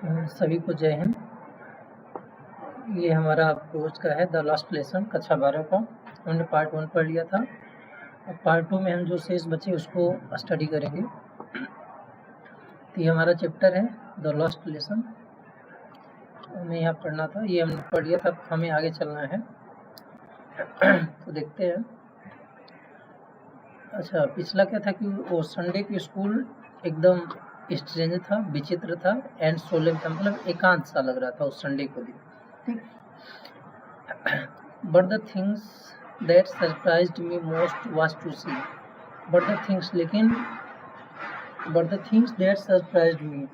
सभी को जय हिंद। ये हमारा रोज का है द लास्ट लेसन कक्षा 12 का। हमने पार्ट 1 पढ़ लिया था। अब पार्ट 2 में हम जो शेष बचे उसको स्टडी करेंगे। तो ये हमारा चैप्टर है द लास्ट लेसन, हमें यहाँ पढ़ना था, ये हमने पढ़ लिया था, हमें आगे चलना है। तो देखते हैं। अच्छा, पिछला क्या था कि वो संडे की स्कूल एकदम स्ट्रेंज था, विचित्र था एंड सोलेम था, मतलब एकांत सा लग रहा था उस संडे को दिन। ठीक। But the things that surprised me most was to see, but the things that surprised me,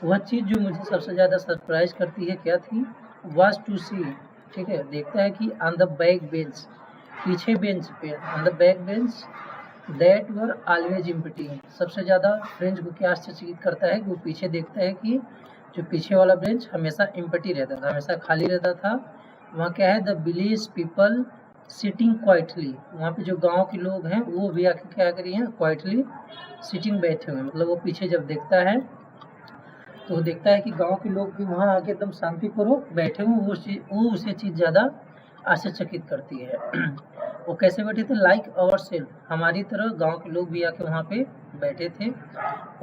वह चीज़ जो मुझे सबसे ज़्यादा सरप्राइज करती है क्या थी, वाज टू सी। ठीक है, देखता है कि ऑन द बैक बेंच, पीछे बेंच पे, on the back bench that were always empty, सबसे ज़्यादा फ्रेंच को क्या आश्चर्यचकित करता है कि वो पीछे देखता है कि जो पीछे वाला बेंच हमेशा एम्प्टी रहता था, हमेशा खाली रहता था। वहाँ क्या है, the village people sitting quietly, वहाँ पे जो गांव के लोग हैं वो भी आके क्या करी हैं, क्वाइटली सिटिंग बैठे हुए, मतलब वो पीछे जब देखता है तो देखता है कि गांव के लोग भी वहाँ आके एकदम शांतिपूर्वक बैठे हुए, वो उसे चीज़ ज़्यादा आश्चर्यचकित करती है। वो कैसे बैठे थे, लाइक आवर सेल्फ, हमारी तरह गांव के लोग भी आके वहाँ पे बैठे थे।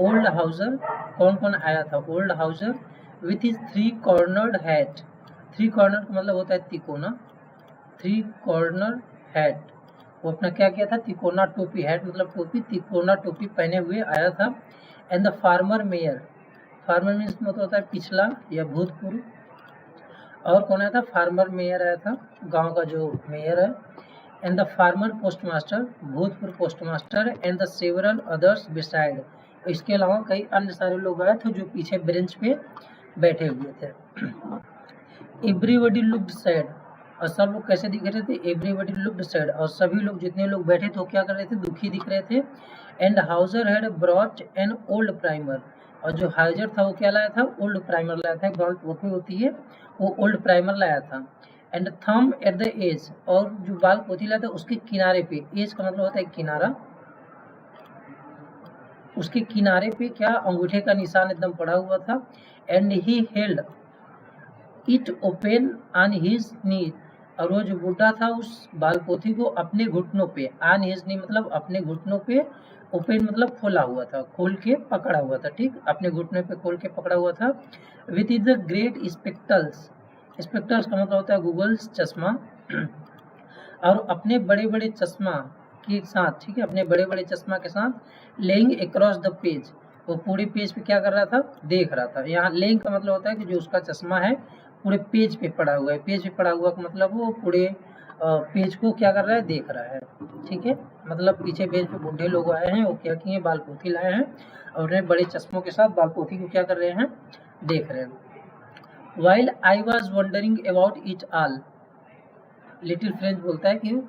ओल्ड हाउसर, कौन कौन आया था, old Hauser with his 3 cornered hat, 3 corner का मतलब होता है तिकोना, 3 कॉर्नर हैट, वो अपना क्या किया था, तिकोना टोपी, हैट मतलब टोपी, तिकोना टोपी पहने हुए आया था। And the farmer mayor, farmer means मतलब होता है पिछला या भूतपूर्व, और कौन आया था, फार्मर मेयर आया था, गांव का जो मेयर है। एंड द फार्मर पोस्टमास्टर, भूतपूर्व postmaster, and the several others beside, इसके अलावा कई अन्य सारे लोग आए थे जो पीछे बेंच पे बैठे हुए थे। एवरीबडी लुक्ड सैड, और सब लोग कैसे दिख रहे थे, एवरीबडी लुक्ड सैड, और सभी लोग जितने लोग बैठे थे वो क्या कर रहे थे, दुखी दिख रहे थे। And Hauser had brought an old primer, और जो हाउसर था वो क्या लाया था, ओल्ड प्राइमर लाया था, बॉल पोथी होती है वो ओल्ड प्राइमर लाया था। And thumb at the edge, और जो बाल पोथी लाया था उसके किनारे पे, एज का मतलब होता है किनारा, उसके किनारे पे क्या अंगूठे का निशान एकदम पड़ा हुआ था। And he held it open on his knee, और वो जो बुढ़ा था उस बाल पोथी को अपने घुटनों पे, ऑन हिज नी मतलब अपने घुटनों पे, ओपन मतलब खोला हुआ था, खोल के पकड़ा हुआ था। ठीक, अपने घुटने पे खोल के पकड़ा हुआ था। With is the great spectacles, spectacles का मतलब होता है गूगल्स, चश्मा, और अपने बड़े बड़े चश्मा के साथ, ठीक है, अपने बड़े बड़े चश्मा के साथ, लेइंग अक्रॉस द पेज, वो पूरे पेज पे क्या कर रहा था, देख रहा था। यहाँ लेइंग का मतलब होता है कि जो उसका चश्मा है पूरे पेज पे पड़ा हुआ है, पेज पे पड़ा हुआ का मतलब वो पूरे पेज को क्या कर रहा है, देख रहा है। ठीक है, मतलब पीछे बेंच पे बूढ़े लोग आए हैं, वो क्या किए, बाल पोथी लाए हैं और उन्हें बड़े चश्मों के साथ बाल पोथी को क्या कर रहे हैं, देख रहे हैं। While I was wondering about it all, little French बोलता है कि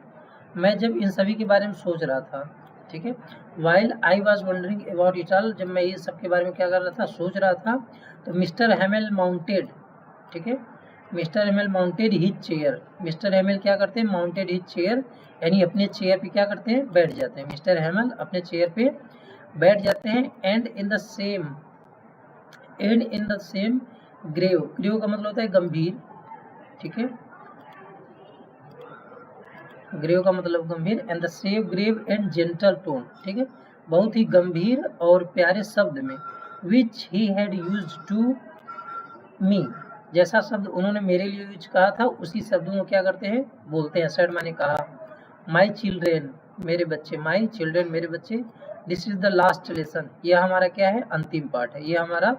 मैं जब इन सभी के बारे में सोच रहा था, ठीक है, while I was wondering about it all, जब मैं ये सब के बारे में क्या कर रहा था, सोच रहा था, तो मिस्टर हेमेल माउंटेड, ठीक है, mister Hamel mounted his chair, mister Hamel क्या करते हैं, माउंटेड हिज चेयर, यानी अपने चेयर पे क्या करते हैं, बैठ जाते हैं, मिस्टर हेमेल अपने चेयर पे बैठ जाते हैं। And in the same grave, grave का मतलब होता है गंभीर, ठीक है, ग्रेव का मतलब गंभीर, and the same grave and gentle tone, ठीक है, बहुत ही गंभीर और प्यारे शब्द में, which he had used to me, जैसा शब्द उन्होंने मेरे लिए यूज कहा था उसी शब्दों को क्या करते हैं, बोलते हैं। सर मैंने कहा, माई चिल्ड्रेन, मेरे बच्चे, माई चिल्ड्रेन मेरे बच्चे, this is the last lesson, यह हमारा क्या है, अंतिम पाठ है, ये हमारा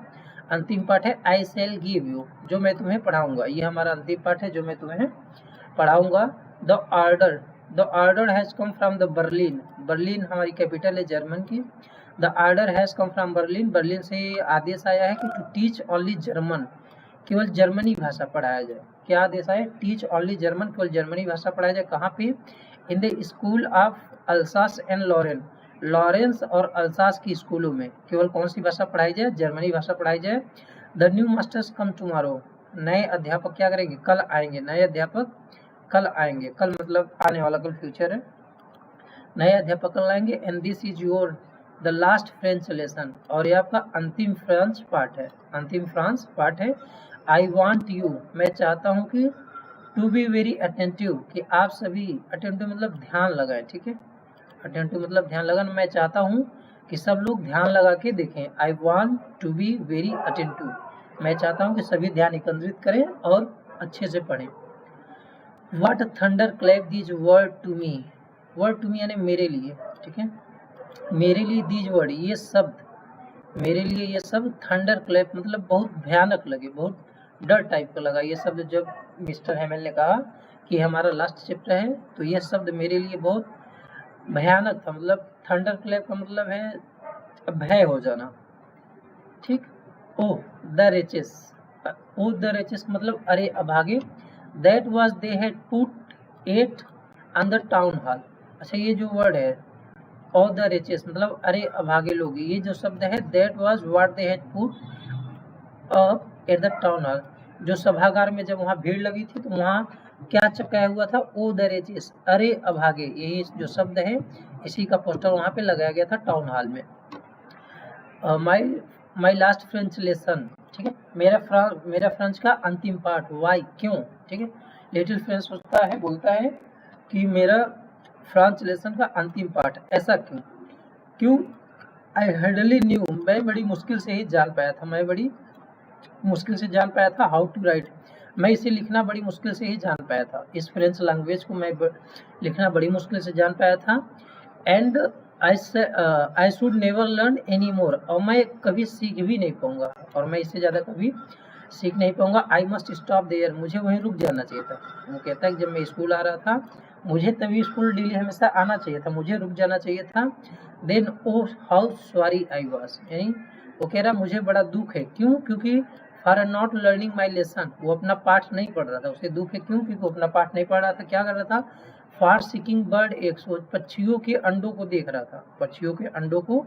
अंतिम पाठ है। आई शैल गिव यू, जो मैं तुम्हें पढ़ाऊंगा, ये हमारा अंतिम पाठ है जो मैं तुम्हें पढ़ाऊंगा। The order has come from the Berlin, Berlin हमारी कैपिटल है जर्मन की। The order has come from Berlin, Berlin से आदेश आया है कि टू टीच ओनली जर्मन, केवल जर्मनी भाषा पढ़ाया जाए। क्या आदेश आया, टीच ओनली जर्मन, केवल जर्मनी भाषा पढ़ाया जाए। कहाँ पे, in the school of Alsace and Lorraine, Lawrence और अल्सास की स्कूलों में केवल कौन सी भाषा पढ़ाई जाए, जर्मनी भाषा पढ़ाई जाए। The new masters come tomorrow, नए अध्यापक क्या करेंगे, कल आएंगे, नए अध्यापक कल आएंगे, कल मतलब आने वाला, कल फ्यूचर है, नए अध्यापक कल आएंगे। And this is your the last French lesson, और ये आपका अंतिम फ्रेंच पार्ट है, अंतिम फ्रांस पार्ट है। आई वॉन्ट यू, मैं चाहता हूँ कि टू बी वेरी अटेंटिव, कि आप सभी, अटेंटिव मतलब ध्यान लगाएं, ठीक है, अटेंटिव मतलब ध्यान लगाना, मैं चाहता हूँ कि सब लोग ध्यान लगा के देखें। I want to be very attentive, मैं चाहता हूँ कि सभी ध्यान एकत्रित करें और अच्छे से पढ़ें। What thunder clap these word to me, word to me यानी मेरे लिए, ठीक है, मेरे लिए these word, ये शब्द, मेरे लिए ये शब्द, थंडर क्लैप मतलब बहुत भयानक लगे, बहुत डर टाइप का लगा ये शब्द। जब मिस्टर हेमेल ने कहा कि हमारा लास्ट चैप्टर है, तो ये शब्द मेरे लिए बहुत भयानक था। मतलब थंडर क्लैप का मतलब है भय हो जाना, ठीक। O the wretches, O the wretches मतलब अरे अभागे, that was they had put it on the town hall. अच्छा, ये जो वर्ड है और द रिचेस मतलब अरे अभागे लोग, ये जो शब्द है that was what they had put up at the town hall, जो सभागार में जब वहाँ भीड़ लगी थी तो वहाँ क्या चिपकाया हुआ था, ओ द रिचेस, अरे अभागे, यही जो शब्द है इसी का पोस्टर वहाँ पे लगाया गया था टाउन हॉल में। माई लास्ट फ्रेंच लेसन, ठीक है, मेरा फ्रेंच का अंतिम पाठ, वाई क्यों, ठीक है, लिटिल फ्रेंच सोचता है, बोलता है कि मेरा फ्रेंच लेसन का अंतिम पाठ, ऐसा क्यों, क्यों, आई हार्डली न्यू, मैं बड़ी मुश्किल से ही जान पाया था, मैं बड़ी मुश्किल से जान पाया था, हाउ टू राइट, मैं इसे लिखना बड़ी मुश्किल से ही जान पाया था, इस फ्रेंच लैंग्वेज को मैं लिखना बड़ी मुश्किल से जान पाया था। And I should never learn any more, और मैं कभी सीख भी नहीं पाऊंगा, और मैं इससे ज़्यादा कभी सीख नहीं पाऊंगा। आई मस्ट स्टॉप देयर, मुझे वहीं रुक जाना चाहिए था। वो कहता है कि जब मैं स्कूल आ रहा था, मुझे तभी स्कूल डेली हमेशा आना चाहिए था, मुझे रुक जाना चाहिए था। Then oh how sorry I was, यानी वो कह रहा मुझे बड़ा दुख है, क्यों, क्योंकि for not learning my lesson, वो अपना पाठ नहीं पढ़ रहा था, उसे दुख है क्यों, क्योंकि वो अपना पाठ नहीं पढ़ रहा था, क्या कर रहा था, फॉर सीकिंग बर्ड एग्स, पक्षियों के अंडों को देख रहा था, पक्षियों के अंडों को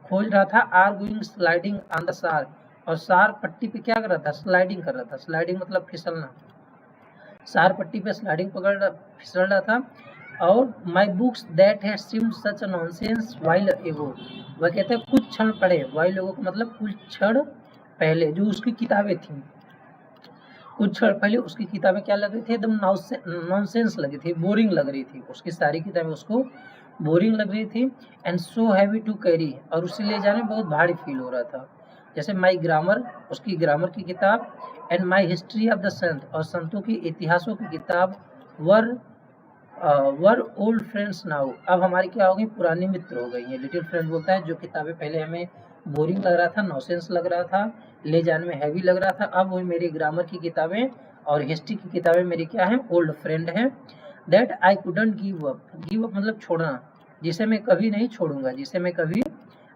खोज रहा था। Are going sliding on the Saar, और सार पट्टी पे क्या कर रहा था, स्लाइडिंग कर रहा था, स्लाइडिंग मतलब फिसलना, सार पट्टी पे स्लाइडिंग फिसल रहा था। और my books that had seemed such a nonsense while एगो, वह कहते हैं कुछ क्षण पढ़े, व्हाइल एगो का मतलब कुछ क्षण पहले, जो उसकी किताबें थी, कुछ क्षण पहले उसकी किताबें क्या लग रही थी, एकदम नॉनसेंस लगी थी, बोरिंग लग रही थी, उसकी सारी किताबें उसको बोरिंग लग रही थी। And so heavy to carry, और उसे ले जाने में बहुत भारी फील हो रहा था। जैसे माई ग्रामर, उसकी ग्रामर की किताब, and my history of the संत, और संतों की इतिहासों की किताब, वर ओल्ड फ्रेंड्स नाउ, अब हमारी क्या हो गई, पुरानी मित्र हो गई है। लिटिल फ्रेंड बोलता है जो किताबें पहले हमें बोरिंग लग रहा था, नॉनसेंस लग रहा था, ले जाने में हैवी लग रहा था, अब वही मेरी ग्रामर की किताबें और हिस्ट्री की किताबें मेरी क्या है, ओल्ड फ्रेंड है। That I couldn't give up, give up मतलब छोड़ना, जिसे मैं कभी नहीं छोड़ूंगा, जिसे मैं कभी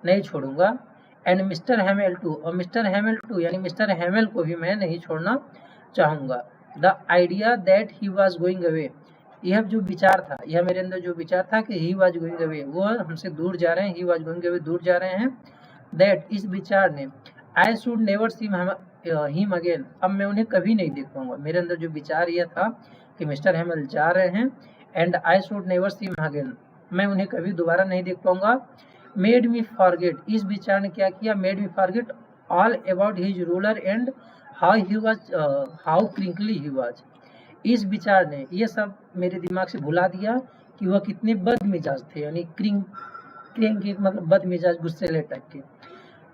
नहीं छोड़ूंगा। एंड मिस्टर हेमेल टू, और मिस्टर हेमेल टू यानी मिस्टर हेमेल को भी मैं नहीं छोड़ना चाहूँगा। The idea that he was going away, यह जो विचार था, यह मेरे अंदर जो विचार था कि ही वॉज गोइंग अवे, वो हमसे दूर जा रहे हैं, ही वॉज गोइंग अवे दूर जा रहे हैं। दैट, इस विचार ने, I should never see him again, अब मैं उन्हें कभी नहीं देख पाऊंगा। मेरे अंदर जो विचार यह था कि मिस्टर हेमल जा रहे हैं, and I should never see him again, मैं उन्हें कभी दोबारा नहीं देख पाऊंगा। मेड मी फॉरगेट, इस विचार ने क्या किया, made me forget all about his ruler and how crinkly he was, इस विचार ने ये सब मेरे दिमाग से भुला दिया कि वह कितने बदमिजाज थे, यानी क्रिंक मतलब बदमिजाज, गुस्सेले टाइप के।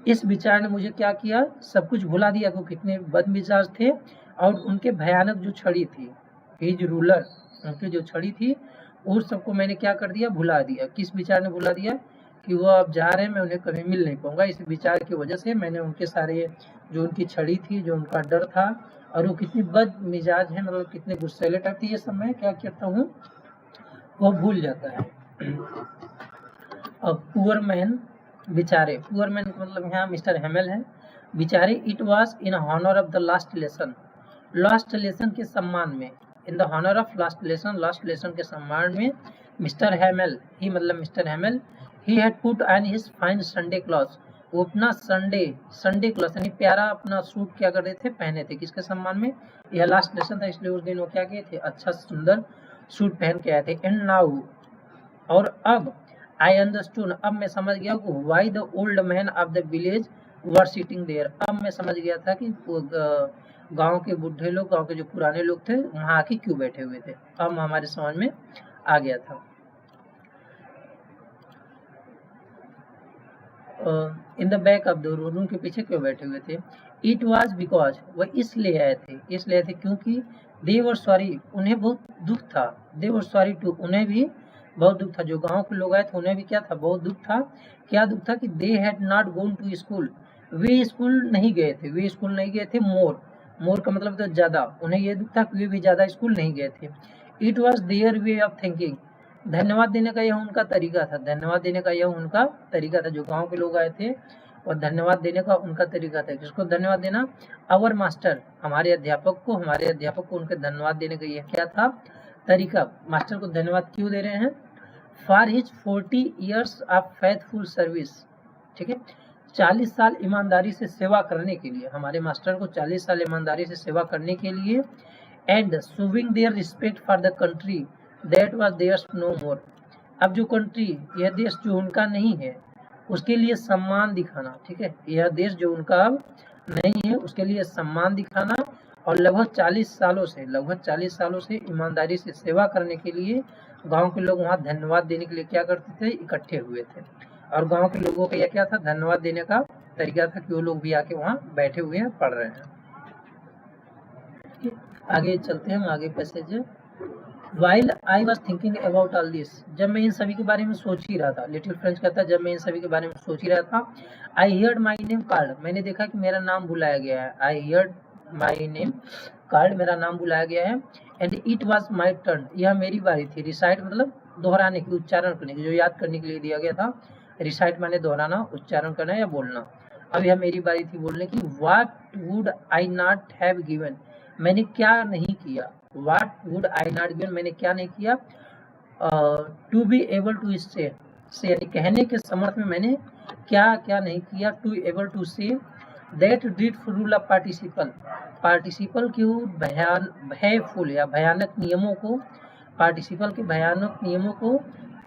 इस विचार ने मुझे क्या किया, सब कुछ भुला दिया कि वो कितने बदमिजाज थे, और उनके भयानक जो छड़ी थी, हिज रूलर, उनकी जो छड़ी थी, उस सबको मैंने क्या कर दिया, भुला दिया। किस विचार ने भुला दिया, कि वो अब जा रहे हैं, मैं उन्हें कभी मिल नहीं पाऊंगा। इस विचार की वजह से मैंने उनके सारे, जो उनकी छड़ी थी, जो उनका डर था, और वो कितनी बदमिजाज है, मतलब कितने गुस्सेले टाइप थे, ये सब मैं क्या करता हूँ, वो भूल जाता है। अब पुअर मैन, बेचारे, पुअर मैन मतलब यहाँ मिस्टर हेमेल है, बेचारे। It was in honour of the last lesson, last lesson के सम्मान में, in the honour of last lesson के सम्मान में, मिस्टर हेमेल, ही मतलब mister Hamel, he had put on his fine Sunday cloth, वो अपना संडे क्लॉथ यानी प्यारा अपना सूट क्या कर रहे थे, पहने थे, किसके सम्मान में, यह लास्ट लेसन था, इसलिए उस दिन वो क्या किए थे, अच्छा सुंदर सूट पहन के आए थे। एंड नाउ, और अब, आई अंडरस्टूड, अब मैं समझ गया कि why the old man of the village were sitting there, अब मैं समझ गया था कि गांव के बूढ़े लोग, गांव के जो पुराने लोग थे वहां आके क्यों बैठे हुए थे, अब हमारे समझ में आ गया था। In the back of the room के पीछे क्यों बैठे हुए थे। इट वॉज बिकॉज, वह इसलिए आए थे, इसलिए आए थे क्योंकि दे वर सॉरी, उन्हें बहुत दुख था, दे वर सॉरी टू, उन्हें भी बहुत दुख था, जो गांव के लोग आए थे उन्हें भी क्या था, बहुत दुख था। क्या दुख था कि they had not gone to school, वे स्कूल नहीं गए थे, वे स्कूल नहीं गए थे। मोर, मोर का मतलब था ज्यादा, उन्हें यह दुख था कि वे भी ज्यादा स्कूल नहीं गए थे। It was their way of thinking, धन्यवाद देने का यह उनका तरीका था, धन्यवाद देने का यह उनका तरीका था, जो गांव के लोग आए थे और धन्यवाद देने का उनका तरीका था। किसको धन्यवाद देना, आवर मास्टर, हमारे अध्यापक को, हमारे अध्यापक को उनके धन्यवाद देने का यह क्या था, तरीका। मास्टर को धन्यवाद क्यों दे रहे हैं, for his 40 years of faithful service, ठीक है, 40 साल ईमानदारी से सेवा करने के लिए, हमारे मास्टर को 40 साल ईमानदारी से सेवा करने के लिए। And showing their respect for the country that was theirs no more, अब जो कंट्री, यह देश जो उनका नहीं है उसके लिए सम्मान दिखाना, ठीक है, यह देश जो उनका अब नहीं है उसके लिए सम्मान दिखाना। और लगभग 40 सालों से ईमानदारी से सेवा करने के लिए गांव के लोग वहां धन्यवाद देने के लिए क्या करते थे, इकट्ठे हुए थे। और गांव के लोगों का यह क्या था, धन्यवाद देने का तरीका था कि वो लोग भी आके वहां बैठे हुए हैं, पढ़ रहे हैं। आगे चलते हैं हम, आगे पैसेज है। While I was thinking about all this, जब मैं इन सभी के बारे में सोच ही रहा था, लिटिल फ्रेंच कहता है जब मैं इन सभी के बारे में सोच ही रहा था, I heard my name called, मैंने देखा कि मेरा नाम बुलाया गया है, I heard my name called, मेरा नाम बुलाया गया है। And it was my turn, यह मेरी बारी थी। रिसाइट मतलब दोहराने की, उच्चारण करने की, जो याद करने के लिए दिया गया था। रिसाइट माने दोहराना, उच्चारण करना या बोलना। अब यह मेरी बारी थी बोलने की। What would I not have given, मैंने क्या नहीं किया, What would I not given, मैंने क्या नहीं किया, to be able to say, यानी कहने के समर्थ में मैंने क्या क्या नहीं किया, to able to say that dreadful rule of participle, participle के भयफुल या भयानक नियमों को, पार्टिसिपल के भयानक नियमों को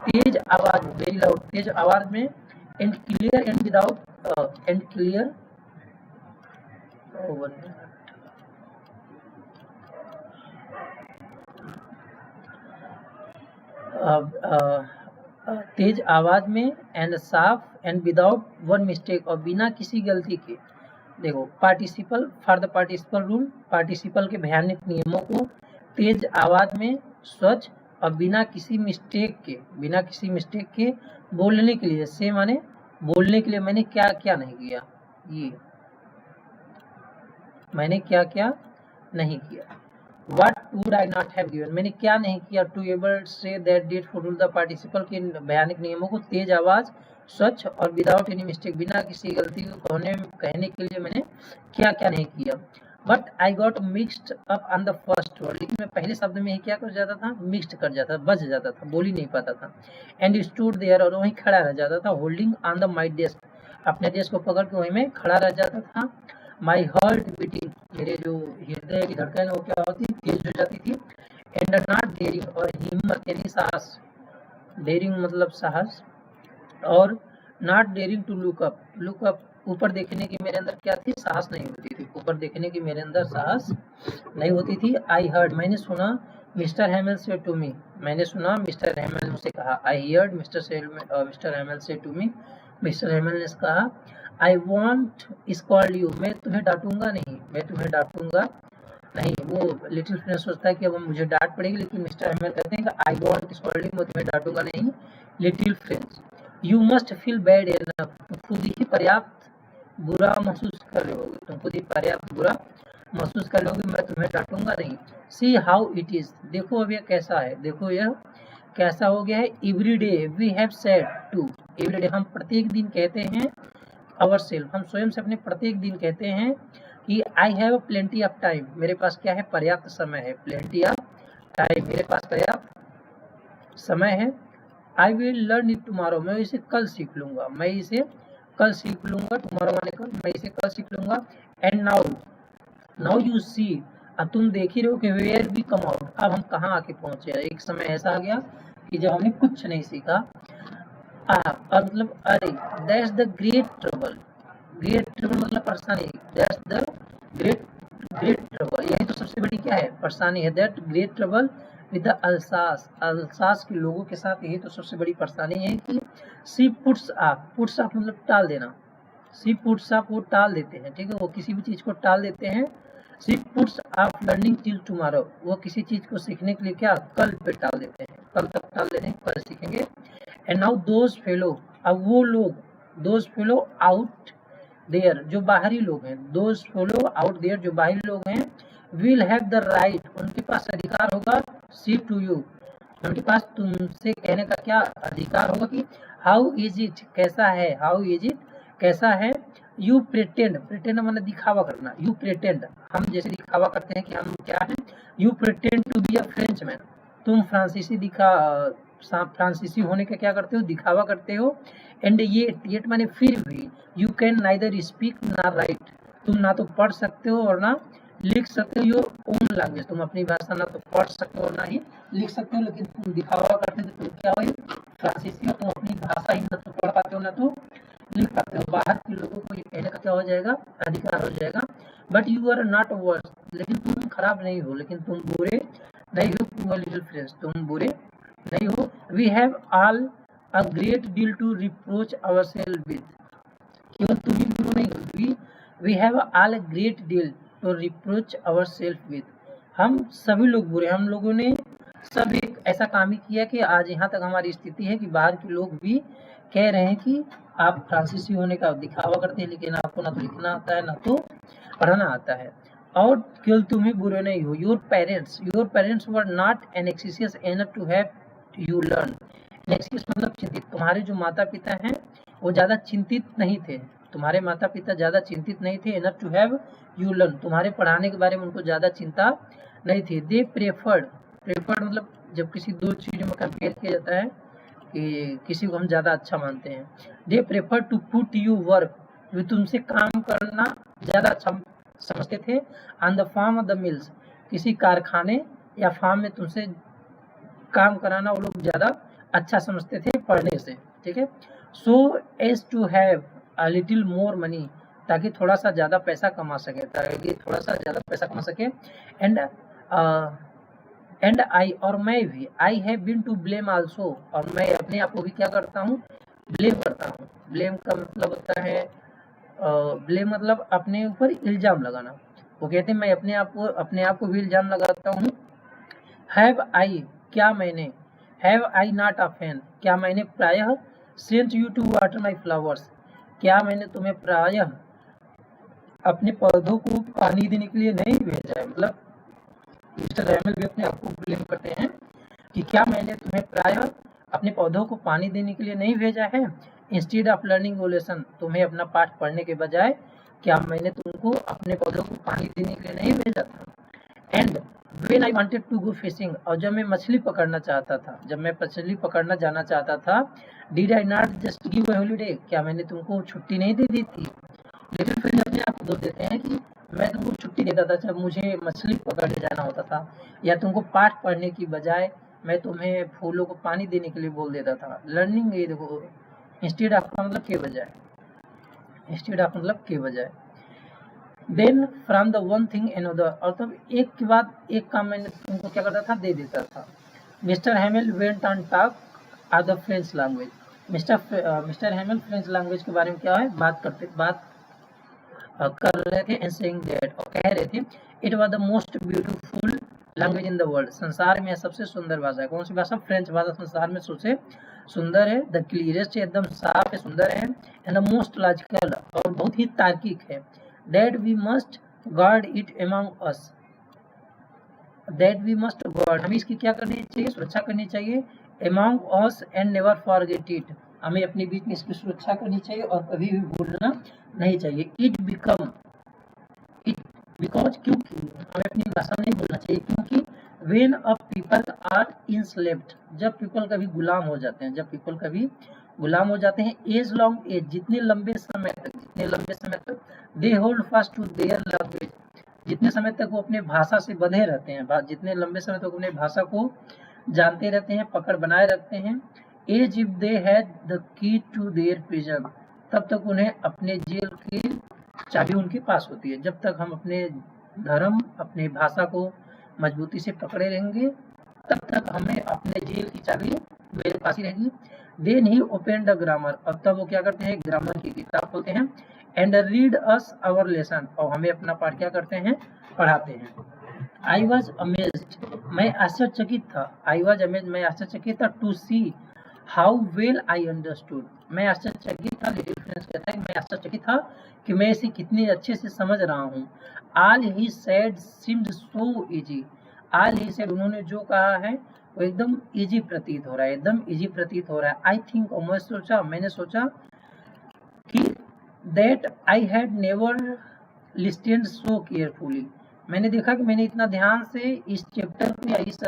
तेज आवाज, वेरी लाउड, तेज आवाज में, and clear and without, and clear, तेज आवाज में, एंड साफ, एंड विदाउट वन मिस्टेक, और बिना किसी गलती के। देखो participle, for the participle rule, participle के भयानक नियमों को तेज आवाज में, स्वच्छ और बिना किसी मिस्टेक के, बिना किसी मिस्टेक के बोलने के लिए, से माने बोलने के लिए मैंने क्या क्या नहीं किया, ये मैंने क्या क्या नहीं किया। What would I not have given, मैंने क्या नहीं किया, to able say that did for the participle के भयानक नियमों को तेज आवाज, स्वच्छ और विदाउट एनी मिस्टेक, बिना किसी गलती को कहने के लिए मैंने क्या क्या नहीं किया। But I got mixed up on the first word, लेकिन मैं पहले शब्द में ही क्या कर जाता था, मिक्सड कर जाता, बच जाता था, बोल ही नहीं पाता था। एंड स्टूड देयर, और वहीं खड़ा रह जाता था। Holding on the my desk, अपने डेस्क को पकड़ के वहीं में खड़ा रह जाता था। माई हार्ट बीटिंग, मेरे जो हृदय की धड़कन है वो क्या होती, तेज हो जाती थी। एंड नॉट डेयरिंग, और हिम्मत यानी साहस, डेयरिंग मतलब साहस, और not daring to look up, look up ऊपर देखने की मेरे अंदर क्या थी, साहस नहीं होती थी, ऊपर देखने की मेरे अंदर साहस नहीं होती थी। आई हर्ड, मैंने सुना, मिस्टर हैमेल से टू मी, मैंने सुना मिस्टर हैमेल मुझसे कहा। आई हर्ड मिस्टर हैमेल से टू मी, मिस्टर हैमेल ने कहा। आई वॉन्ट स्कॉल्ड यू, मैं तुम्हें डांटूंगा नहीं, मैं तुम्हें डांटूंगा नहीं। वो लिटिल फ्रेंड सोचता है कि अब मुझे डांट पड़ेगी, लेकिन मिस्टर हैमेल कहते हैं कि आई वॉन्ट स्कॉल्ड यू, मैं तुम्हें डांटूंगा नहीं। Little friends, you must feel bad enough, तुम खुद ही पर्याप्त बुरा महसूस कर रहे होगे, तुम खुद ही पर्याप्त बुरा महसूस कर लोगे, मैं तुम्हें डांटूंगा नहीं। सी हाउ इट इज, देखो अब यह कैसा है, देखो यह कैसा हो गया है। Every day we have said to, every day हम प्रत्येक दिन कहते हैं, अवर सेल्फ हम स्वयं से अपने प्रत्येक दिन कहते हैं कि I have plenty of time, मेरे पास क्या है, पर्याप्त समय है। प्लेंटी ऑफ टाइम, मेरे पास पर्याप्त समय है। I will learn it tomorrow, मैं इसे कल सीख लूंगा, मैं इसे कल सीख लूंगा। टुमारो माने कल, मैं इसे कल सीख लूंगा। एंड नाउ यू सी, अब तुम देख ही रहे हो कि वेयर वी कम आउट, अब हम कहाँ आके पहुंचे। एक समय ऐसा आ गया कि जब हमने कुछ नहीं सीखा। और मतलब अरे, that's the great trouble. Great trouble मतलब परेशानी, that's the great great trouble, यही तो सबसे बड़ी क्या है, परेशानी है। That great trouble with the Alsace, Alsace के लोगों के साथ यही तो सबसे बड़ी परेशानी है कि सी पुट्स अप, पुट्स अप मतलब टाल देना, सी पुट्स अप वो टाल देते हैं, ठीक है, वो किसी भी चीज को टाल देते हैं। She puts up learning till tomorrow, वो किसी चीज को सीखने के लिए क्या कल पे टाल देते हैं, कल तक टाल देते हैं, कल सीखेंगे। एंड नाउ दोज फेलो, अब वो लोग, दोज फेलो आउट देयर, जो बाहरी लोग हैं, दोज फेलो आउट देयर, जो बाहरी लोग हैं, विल हैव द राइट, उनके पास अधिकार होगा, सी टू यू, उनके पास तुमसे कहने का क्या अधिकार होगा कि हाउ इज इट, कैसा है, हाउ इज इट, कैसा है, यू प्रिटेंड, प्रिटेंड मैंने दिखावा करना, यू प्रिटेंड, हम जैसे दिखावा करते हैं कि हम क्या है, you pretend to be a French man, तुम फ्रांसीसी होने का क्या करते हो, दिखावा करते हो। एंड येट माने फिर भी, यू कैन नाइदर स्पीक ना राइट, तुम ना तो पढ़ सकते हो और ना लिख सकते हो योर ओन लैंग्वेज, तुम अपनी भाषा ना तो पढ़ सकते हो और ना ही लिख सकते हो, लेकिन तुम दिखावा करते हो, तुम क्या हो, फ्रांसीसी हो, तुम अपनी भाषा ही ना तो पढ़ पाते हो ना तो लिख पाते हो। बाहर के लोगों को ये कहने का क्या हो जाएगा, अधिकार हो जाएगा। But you are not worse, लेकिन तुम खराब नहीं हो, लेकिन तुम बुरे नहीं हो, पुअर लिटिल फ्रेंड्स, तुम बुरे नहीं हो। We have all a great deal to reproach ourselves with, केवल तुम ही बुरे नहीं हो, we have all a great deal to reproach ourselves with, हम सभी लोग बुरे, हम लोगों ने सब एक ऐसा काम ही किया कि आज यहाँ तक हमारी स्थिति है कि बाहर के लोग भी कह रहे हैं कि आप फ्रांसीसी होने का दिखावा करते हैं, लेकिन आपको ना तो लिखना आता है ना तो पढ़ना आता है, और केवल तुम ही बुरे नहीं हो। Your parents were not anxious enough to have you learn, anxious मतलब चिंतित, तुम्हारे जो माता पिता हैं वो ज्यादा चिंतित नहीं थे, तुम्हारे माता पिता ज्यादा चिंतित नहीं थे, enough to have you learn, तुम्हारे पढ़ाने के बारे में उनको ज्यादा चिंता नहीं थी। दे प्रेफर्ड, प्रेफर्ड मतलब जब किसी दो चीजों में कंपेयर किया जाता है कि किसी को हम ज्यादा अच्छा मानते हैं, they prefer to put you work, वे तुमसे काम करना ज्यादा अच्छा समझते थे। On the farm of the mills, किसी कारखाने या फार्म में तुमसे काम कराना वो लोग ज्यादा अच्छा समझते थे पढ़ने से, ठीक है। So as to have a little more money, ताकि थोड़ा सा ज्यादा पैसा कमा सके, ताकि थोड़ा सा ज्यादा पैसा कमा सके। एंड आई, और मैं भी, I have been to blame also, और मैं अपने आप को भी क्या करता हूँ, ब्लेम करता हूँ। ब्लेम का मतलब होता है, ब्लेम मतलब अपने ऊपर इल्जाम लगाना, वो कहते हैं मैं अपने आप को भी इल्जाम लगाता हूँ। हैव आई, क्या मैंने, हैव आई नॉट ऑफेन, क्या मैंने प्रायः sent you to water my flowers, क्या मैंने तुम्हें प्रायः अपने पौधों को पानी देने के लिए नहीं भेजा है, मतलब मिस्टर रैमल भी अपने आप को ब्लेम करते हैं कि क्या मैंने तुम्हें प्रायः अपने पौधों को पानी देने के लिए नहीं भेजा है। इंस्टेड ऑफ लर्निंग लेसन, तुम्हें अपना पाठ पढ़ने के बजाय क्या मैंने तुमको अपने पौधों को पानी देने के लिए नहीं भेजा था। And when I wanted to go fishing, और जब मैं मछली पकड़ना चाहता था, जब मैं मछली पकड़ना जाना चाहता था, did I not just give a holiday, क्या मैंने तुमको छुट्टी नहीं दे दी थी। लेकिन फिर अपने आप को दोष देते हैं कि मैं तुमको छुट्टी देता था जब मुझे मछली पकड़ने जाना होता था, या तुमको पाठ पढ़ने की बजाय मैं तुम्हें फूलों को पानी देने के लिए बोल देता था। लर्निंग, ये देखो, इंस्टेड ऑफ का मतलब के बजाय, इंस्टेड ऑफ मतलब के बजाय। Then from the one thing another, और तब एक के बाद एक काम मैंने तुमको क्या करता था, दे देता था। Mister हैमिल went on talk of the French language, mister हैमिल French language के बारे में क्या है, बात कर रहे थे, एंड सेइंग दैट, और कह रहे थे, it was the most beautiful language in the world, संसार में सबसे सुंदर भाषा है। कौन सी भाषा, फ्रेंच भाषा संसार में सबसे सुंदर है। द क्लियरेस्ट, एकदम साफ है, सुंदर है। एंड द मोस्ट लॉजिकल, और बहुत ही तार्किक है। That we must guard it among us, that we must guard, हमें इसकी क्या करनी चाहिए, सुरक्षा करनी चाहिए। Among us and never forget it, हमें अपने बीच में इसकी सुरक्षा करनी चाहिए और कभी भी भूलना नहीं चाहिए। इट बिकॉज, क्योंकि हमें अपनी भाषा नहीं भूलना चाहिए, क्योंकि when a people are enslaved, जब पीपल कभी गुलाम हो जाते हैं, जब पीपल कभी गुलाम हो जाते हैं, एज लॉन्ग एज, जितने लंबे समय तक they hold fast to their language, जितने समय तक वो अपने भाषा से बंधे रहते हैं, जितने लंबे समय तक अपने भाषा को जानते रहते हैं, पकड़ बनाए रखते हैं। As if they had the key to their prison, तब तक उन्हें अपने जेल की चाबी उनके पास होती है। जब तक हम अपने धर्म, अपनी भाषा को मजबूती से पकड़े रहेंगे, तब तक हमें अपने जेल की चाबी मेरे पास ही रहेगी। Then he open the grammar, अब तब वो क्या करते हैं, ग्रामर की किताब खोलते हैं। And read us our lesson, और हमें अपना पाठ क्या करते हैं, पढ़ाते हैं। आई वॉज अमेज्ड, मैं आश्चर्यचकित था। आई वॉज अमेज्ड, मैं आश्चर्यचकित था। To see how well I understood, मैं आश्चर्यचकित था। लिटिल फ्रेंड्स कहता है मैं आश्चर्यचकित था कि मैं इसे कितने अच्छे से समझ रहा हूँ। All he said seemed so easy, all he said, उन्होंने जो कहा है वो एकदम इजी प्रतीत हो रहा है, एकदम इजी प्रतीत हो रहा है। आई थिंक, मैंने सोचा कि that I had never listened so carefully, मैंने देखा कि मैंने इतना ध्यान से इस चैप्टर को या इस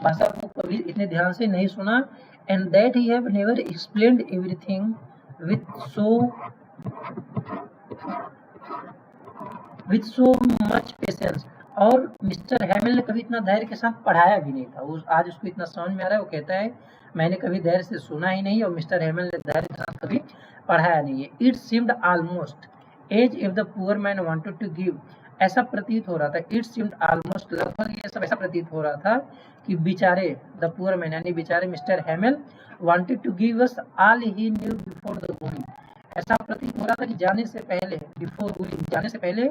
भाषा को कभी इतने ध्यान से नहीं सुना। And that he have never explained everything with so much patience, और मिस्टर हैमिल ने कभी इतना धैर्य के साथ पढ़ाया भी नहीं था। वो आज उसको इतना समझ में आ रहा है। वो कहता है मैंने कभी धैर्य से सुना ही नहीं, और मिस्टर हैमिल ने धैर्य के साथ कभी पढ़ाया नहीं है। It seemed almost as if the poor man wanted to give, ऐसा प्रतीत हो रहा था। इट सीम्ड ऑलमोस्ट, लगभग ये सब ऐसा प्रतीत हो रहा था कि बेचारे द पुअर मैन, यानी बेचारे mister Hamel, wanted to give us all he knew before the going, ऐसा प्रतीत हो रहा था कि जाने से पहले, बिफोर गोइंग, जाने से पहले,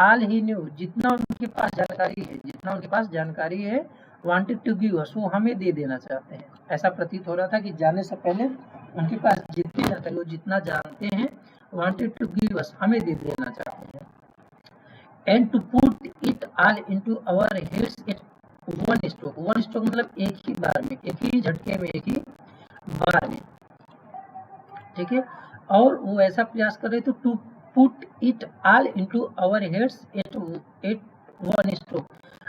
ऑल ही न्यू, जितना उनके पास जानकारी है, जितना उनके पास जानकारी है, वांटेड टू गिव अस, वो हमें दे देना चाहते हैं। ऐसा प्रतीत हो रहा था कि जाने से पहले उनके पास जितनी जानकारी, वो जितना जानते हैं, वांटेड टू गिव अस, हमें दे देना चाहते हैं। And to put it all into our heads at one stroke, one stroke मतलब एक ही बार में, एक ही झटके में, एक ही बार में, ठीक है। और वो ऐसा प्रयास कर रहे थे to put it all into our heads at one stroke,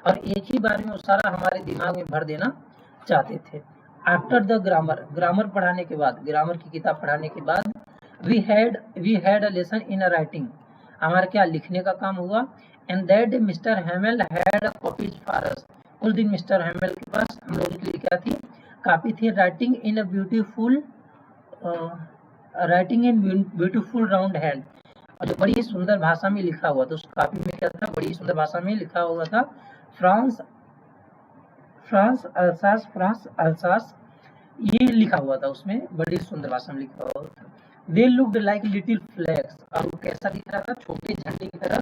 और एक ही बार में वो सारा हमारे दिमाग में भर देना चाहते थे। आफ्टर द ग्रामर, ग्रामर पढ़ाने के बाद, ग्रामर की किताब पढ़ाने के बाद, we had a lesson in writing, हमारा क्या, लिखने का काम हुआ। And that day mister Hamel had a copies for us, उस दिन मिस्टर हैमिल के पास हम लोगों के लिए क्या थी, कॉपी थी। Writing in beautiful round hand, और जो बड़ी ही सुंदर भाषा में लिखा हुआ था, उस कॉपी में क्या था, बड़ी ही सुंदर भाषा में लिखा हुआ था, फ्रांस अल्सास, ये लिखा हुआ था, उसमें बड़ी सुंदर भाषा में लिखा हुआ था। They looked like little flags, और वो कैसा दिख रहा था, छोटे झंडे की तरह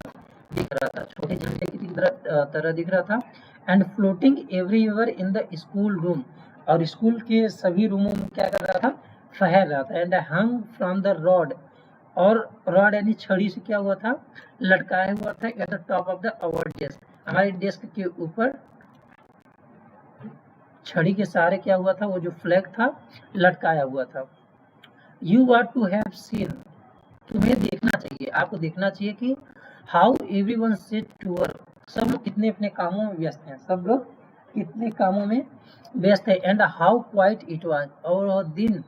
दिख रहा था, छोटे झंडे की तरह दिख रहा था। And floating everywhere in the school room, और स्कूल के सभी रूमों में क्या कर रहा था, फहर रहा था। And hung from the rod, और रॉड यानी छड़ी से क्या हुआ था, लटकाया हुआ था। At the top of the our desk, हमारे डेस्क के ऊपर छड़ी के सहारे क्या हुआ था, वो जो फ्लैग था लटकाया हुआ था। You are to have seen, तुम्हें देखना चाहिए, आपको देखना चाहिए कि how everyone set to work, सब लोग कितने अपने कामों में व्यस्त हैं, सब लोग कितने कामों में व्यस्त है। And how quite it was, और वो दिन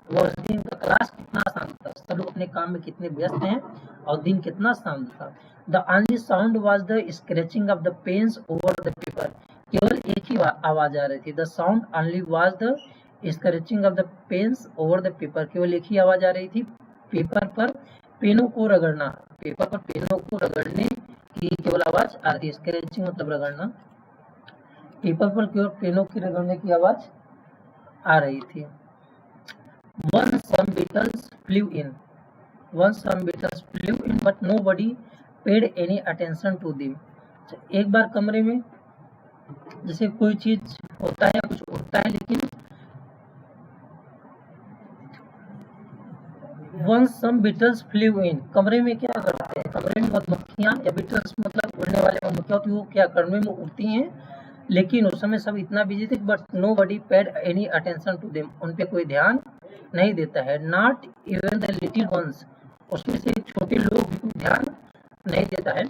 का क्लास कितना शांत था, सब लोग अपने काम में कितने व्यस्त हैं, और दिन कितना शांत था। The only sound was the scratching of the pens over the paper, केवल एक ही आवाज आ रही थी। The sound only was the scratching of the pens over the paper, केवल एक ही आवाज आ रही थी, पेपर पर पेनों को रगड़ना, पेपर पर पेनों को रगड़ने की केवल आवाज आ रही थी। स्क्रैचिंग मतलब रगड़ना, पेपर पर केवल पेनों की रगड़ने की आवाज आ रही थी। Once some beetles flew in, but nobody paid any attention to them. एक बार कमरे में जैसे कोई चीज होता है या कुछ उड़ता है, लेकिन once some beetles flew in, कमरे में क्या करते हैं, कमरे में मधुमक्खियां, या beetles मतलब उड़ने वाले मधुमक्खियां होती है, वो क्या कमरे में उड़ती हैं, लेकिन उस समय सब इतना बिजी थे। But nobody paid any attention to them, उन पे कोई ध्यान नहीं देता है। Not even the little ones, उसमें से छोटे लोग भी ध्यान नहीं देता है।